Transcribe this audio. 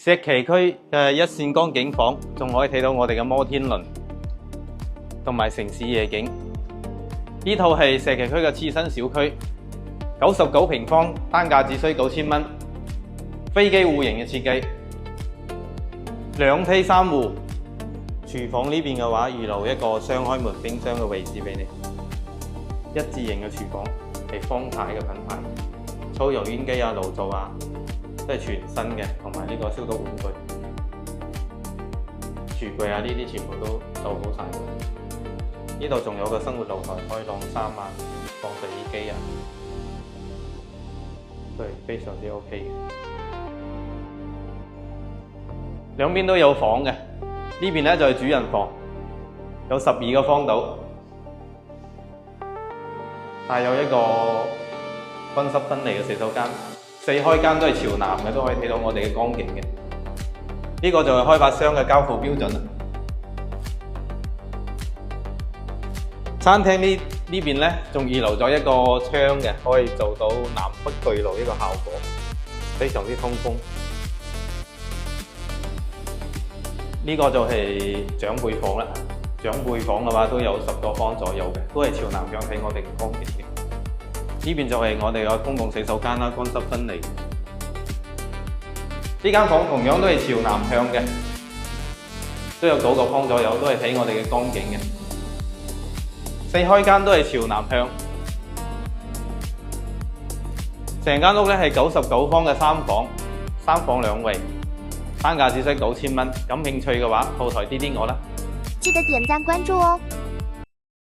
石岐區嘅一線江景房，仲可以睇到我哋嘅摩天輪同埋城市夜景。呢套係石岐區嘅次新小區，99平方，單價只需9000蚊，飛機戶型嘅設計，2梯3戶。廚房呢邊嘅話，預留一個雙開門冰箱嘅位置俾你，一字型嘅廚房，係方太嘅品牌，抽油煙機啊、爐灶啊，都係全新嘅，同埋呢個消毒碗具、廚櫃啊呢啲全部都做好晒。呢度仲有個生活露台，可以晾衫啊、放洗衣機啊，都係非常之 OK 嘅。兩邊都有房嘅。呢邊咧就係主人房，有12個方度，帶有一個乾濕分離嘅洗手間，4開間都係朝南嘅，都可以睇到我哋嘅江景嘅。呢個就係開發商嘅交付標準啦。餐廳呢邊咧仲預留咗一個窗嘅，可以做到南北對流呢個效果，非常之通風。呢個就係長輩房啦，長輩房嘅話都有10個方左右嘅，都係朝南向睇我哋嘅江景嘅。呢邊就係我哋嘅公共洗手間啦，乾濕分離。呢間房同樣都係朝南向嘅，都有9個方左右，都係睇我哋嘅江景嘅。4開間都係朝南向。成間屋咧係99方嘅3房，3房2衛。單價只需9000蚊，感興趣嘅話，後台啲我啦。記得點讚關注哦。